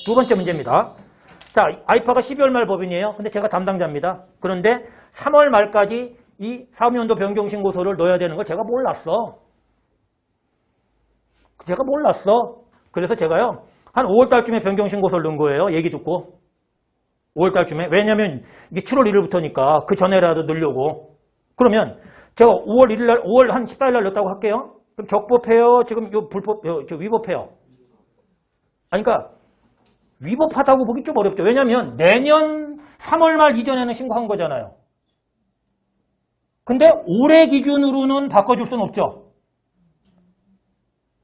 두 번째 문제입니다. 자, 아이파가 12월 말 법인이에요. 근데 제가 담당자입니다. 그런데 3월 말까지 이 사업연도 변경신고서를 넣어야 되는 걸 제가 몰랐어. 그래서 제가요, 한 5월 달쯤에 변경신고서를 넣은 거예요. 얘기 듣고. 5월 달쯤에. 왜냐면 이게 7월 1일부터니까 그 전에라도 넣으려고. 그러면 제가 5월 1일 날, 5월 한 14일 날 넣었다고 할게요. 그럼 적법해요? 지금 요 불법, 저 위법해요? 아니, 그러니까 위법하다고 보기 좀 어렵죠. 왜냐면 내년 3월 말 이전에는 신고한 거잖아요. 근데 올해 기준으로는 바꿔줄 수는 없죠.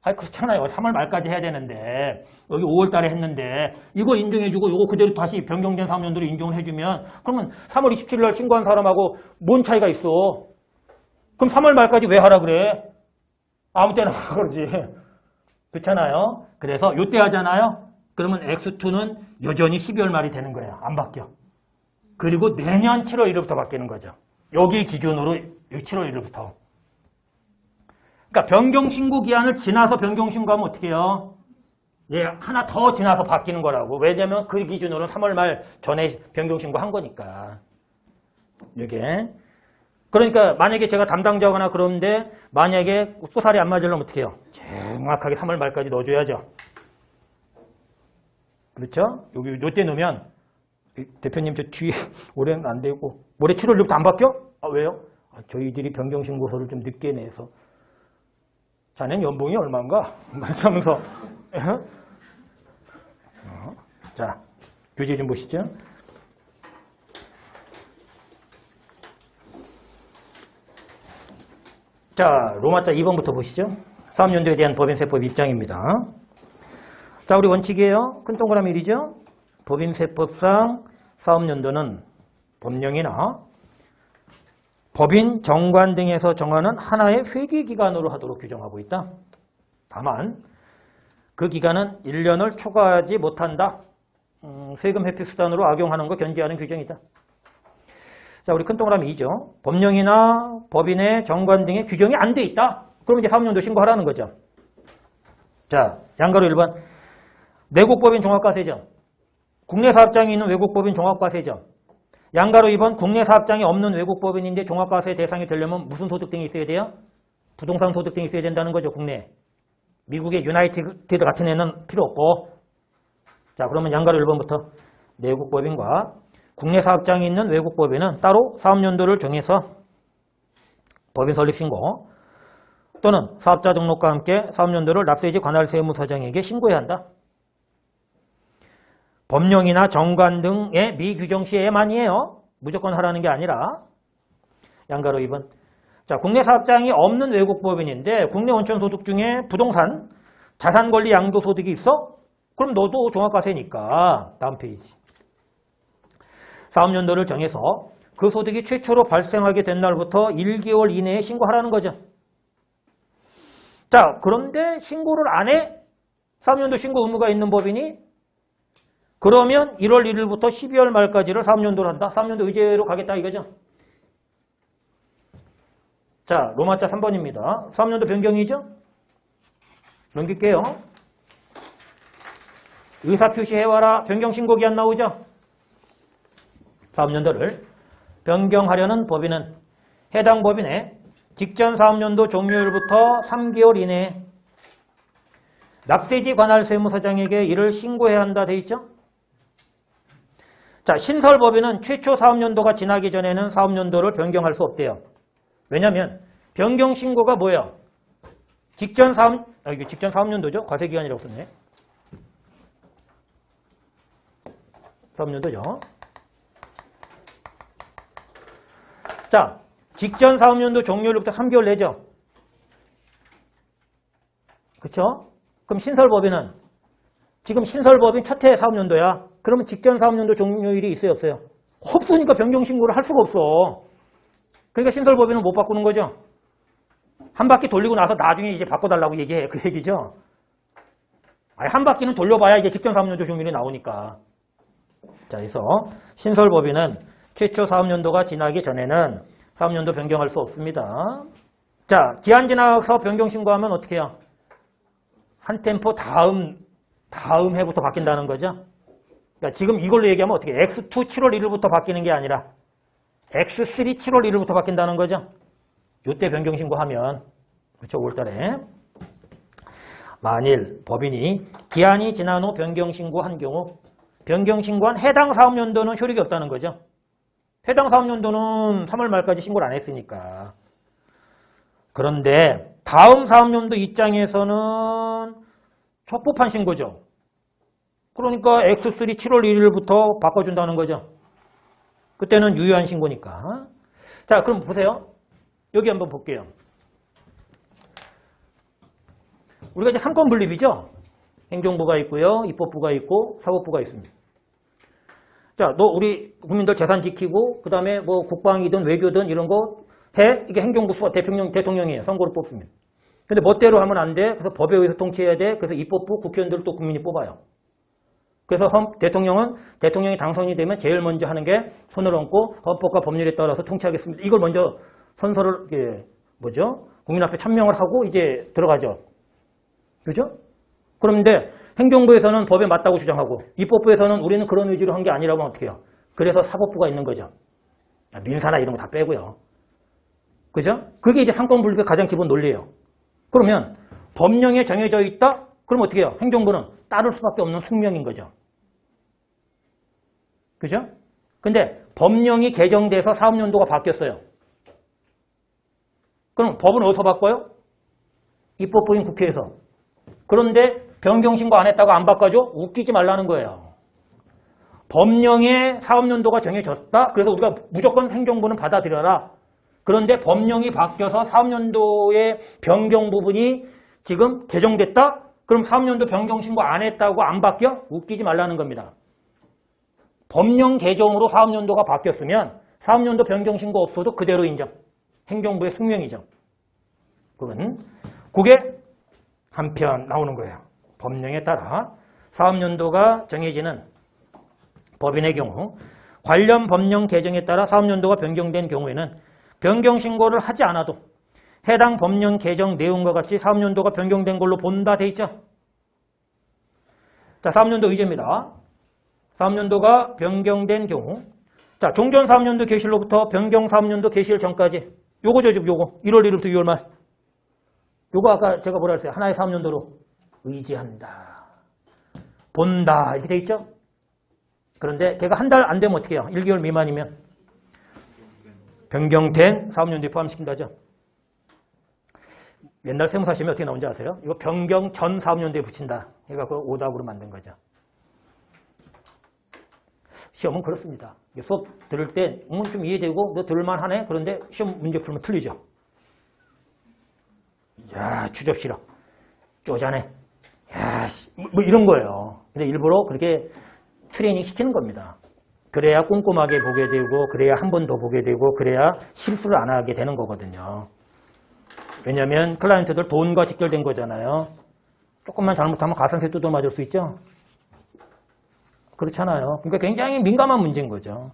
아니, 그렇잖아요. 3월 말까지 해야 되는데 여기 5월 달에 했는데 이거 인정해주고 이거 그대로 다시 변경된 사업연도로 인정을 해주면 그러면 3월 27일 날 신고한 사람하고 뭔 차이가 있어? 그럼 3월 말까지 왜 하라 그래? 아무 때나 그러지. 그렇잖아요. 그래서 요때 하잖아요. 그러면 X2는 여전히 12월 말이 되는 거예요. 안 바뀌어. 그리고 내년 7월 1일부터 바뀌는 거죠. 여기 기준으로 7월 1일부터. 그러니까 변경신고 기한을 지나서 변경신고하면 어떻게 해요? 예, 하나 더 지나서 바뀌는 거라고. 왜냐면 그 기준으로는 3월 말 전에 변경신고 한 거니까. 이게. 그러니까 만약에 제가 담당자거나 그런데 만약에 소살이 안 맞으려면 어떻게 해요? 정확하게 3월 말까지 넣어줘야죠. 그렇죠? 여기 요때 넣으면 대표님 저 뒤에 올해는 안 되고 올해 7월 6일부터 안 바뀌어? 아, 왜요? 아, 저희들이 변경신고서를 좀 늦게 내서 자넨 연봉이 얼마인가? 말하면서 자, 교재 좀 보시죠. 자, 로마자 2번부터 보시죠. 사업연도에 대한 법인세법 입장입니다. 자, 우리 원칙이에요. 큰 동그라미 1이죠. 법인세법상 사업연도는 법령이나 법인, 정관 등에서 정하는 하나의 회계기간으로 하도록 규정하고 있다. 다만 그 기간은 1년을 초과하지 못한다. 세금 회피 수단으로 악용하는 거 견제하는 규정이다. 자, 우리 큰 동그라미 2죠. 법령이나 법인의 정관 등의 규정이 안 돼 있다. 그럼 이제 사업연도 신고하라는 거죠. 자, 양가로 1번. 내국법인 종합과세점. 국내 사업장이 있는 외국법인 종합과세점. 양가로 2번. 국내 사업장이 없는 외국법인인데 종합과세 대상이 되려면 무슨 소득 등이 있어야 돼요? 부동산 소득 등이 있어야 된다는 거죠. 국내. 미국의 유나이티드 같은 애는 필요 없고. 자, 그러면 양가로 1번부터 내국법인과 국내 사업장이 있는 외국법인은 따로 사업연도를 정해서 법인 설립신고 또는 사업자 등록과 함께 사업연도를 납세지 관할 세무서장에게 신고해야 한다. 법령이나 정관 등의 미규정 시에만이에요. 무조건 하라는 게 아니라. 양가로 2번. 자, 국내 사업장이 없는 외국법인인데 국내 원천소득 중에 부동산, 자산권리 양도소득이 있어? 그럼 너도 종합과세니까. 다음 페이지. 사업연도를 정해서 그 소득이 최초로 발생하게 된 날부터 1개월 이내에 신고하라는 거죠. 자, 그런데 신고를 안 해? 사업연도 신고 의무가 있는 법인이? 그러면 1월 1일부터 12월 말까지를 사업연도를 한다. 사업연도 의제로 가겠다 이거죠. 자, 로마자 3번입니다. 사업연도 변경이죠? 넘길게요. 의사표시 해와라. 변경신고기한 나오죠? 사업연도를 변경하려는 법인은 해당 법인의 직전 사업연도 종료일부터 3개월 이내에 납세지 관할 세무서장에게 이를 신고해야 한다 돼 있죠? 자, 신설법인은 최초 사업연도가 지나기 전에는 사업연도를 변경할 수 없대요. 왜냐하면 변경신고가 뭐예요? 직전 사업연도죠? 과세기간이라고 썼네. 사업연도죠. 자, 직전 사업연도 종료일부터 3개월 내죠. 그쵸? 그럼 신설법인은 지금 신설법인 첫해 사업연도야. 그러면 직전 사업연도 종료일이 있어요, 없어요? 없으니까 변경신고를 할 수가 없어. 그러니까 신설법인은 못 바꾸는 거죠. 한 바퀴 돌리고 나서 나중에 이제 바꿔달라고 얘기해. 그 얘기죠. 아니, 한 바퀴는 돌려봐야 이제 직전 사업연도 종료일이 나오니까. 자, 그래서 신설법인은 최초 사업연도가 지나기 전에는 사업연도 변경할 수 없습니다. 자, 기한 지나서 변경신고하면 어떻게 해요? 한 템포 다음 다음 해부터 바뀐다는 거죠. 그러니까 지금 이걸로 얘기하면 어떻게 X2 7월 1일부터 바뀌는 게 아니라 X3 7월 1일부터 바뀐다는 거죠. 이때 변경신고하면 그렇죠. 5월달에 만일 법인이 기한이 지난 후 변경신고한 경우 변경신고한 해당 사업연도는 효력이 없다는 거죠. 해당 사업연도는 3월 말까지 신고를 안 했으니까. 그런데 다음 사업연도 입장에서는 적법한 신고죠. 그러니까 X3 7월 1일부터 바꿔준다는 거죠. 그때는 유효한 신고니까. 자, 그럼 보세요. 여기 한번 볼게요. 우리가 이제 상권 분립이죠. 행정부가 있고요. 입법부가 있고 사법부가 있습니다. 자, 너 우리 국민들 재산 지키고 그 다음에 뭐 국방이든 외교든 이런 거 해. 이게 행정부 수가 대통령이에요. 선거로 뽑습니다. 근데 멋대로 하면 안 돼. 그래서 법에 의해서 통치해야 돼. 그래서 입법부, 국회의원들을 또 국민이 뽑아요. 그래서 대통령은 대통령이 당선이 되면 제일 먼저 하는 게 손을 얹고 헌법과 법률에 따라서 통치하겠습니다. 이걸 먼저 선서를 국민 앞에 천명을 하고 이제 들어가죠. 그죠? 그런데 행정부에서는 법에 맞다고 주장하고 입법부에서는 우리는 그런 의지로 한 게 아니라고 하면 어떻게 해요? 그래서 사법부가 있는 거죠. 민사나 이런 거 다 빼고요. 그죠? 그게 이제 상권 분립의 가장 기본 논리예요. 그러면 법령에 정해져 있다? 그럼 어떻게 해요? 행정부는 따를 수밖에 없는 숙명인 거죠. 그죠? 근데 법령이 개정돼서 사업연도가 바뀌었어요. 그럼 법은 어디서 바꿔요? 입법부인 국회에서. 그런데 변경신고 안 했다고 안 바꿔줘? 웃기지 말라는 거예요. 법령에 사업연도가 정해졌다? 그래서 우리가 무조건 행정부는 받아들여라. 그런데 법령이 바뀌어서 사업연도의 변경 부분이 지금 개정됐다? 그럼 사업연도 변경신고 안 했다고 안 바뀌어? 웃기지 말라는 겁니다. 법령 개정으로 사업연도가 바뀌었으면 사업연도 변경신고 없어도 그대로 인정. 행정부의 숙명이죠. 그건 그게 한편 나오는 거예요. 법령에 따라 사업연도가 정해지는 법인의 경우 관련 법령 개정에 따라 사업연도가 변경된 경우에는 변경신고를 하지 않아도 해당 법령 개정 내용과 같이 사업연도가 변경된 걸로 본다 돼 있죠. 자, 사업연도 의제입니다. 사업연도가 변경된 경우 자, 종전 사업연도 개시로부터 변경 사업연도 개시일 전까지 요거죠, 지금 요거 1월 1일부터 6월 말 요거 아까 제가 뭐라 했어요? 하나의 사업연도로 의지한다. 본다 이렇게 돼 있죠. 그런데 걔가 한 달 안 되면 어떻게 해요? 1개월 미만이면 변경된 사업연도에 포함시킨다죠. 옛날 세무사 시험에 어떻게 나온지 아세요? 이거 변경 전 사업연도에 붙인다. 해갖고 오답으로 만든 거죠. 시험은 그렇습니다. 수업 들을 때 좀 이해되고 너 들을만하네. 그런데 시험 문제 풀면 틀리죠. 야, 주접 싫어. 쪼잔해. 야, 뭐 이런 거예요. 근데 일부러 그렇게 트레이닝 시키는 겁니다. 그래야 꼼꼼하게 보게 되고 그래야 한 번 더 보게 되고 그래야 실수를 안 하게 되는 거거든요. 왜냐하면 클라이언트들 돈과 직결된 거잖아요. 조금만 잘못하면 가산세 뜯어 맞을 수 있죠. 그렇잖아요. 그러니까 굉장히 민감한 문제인 거죠.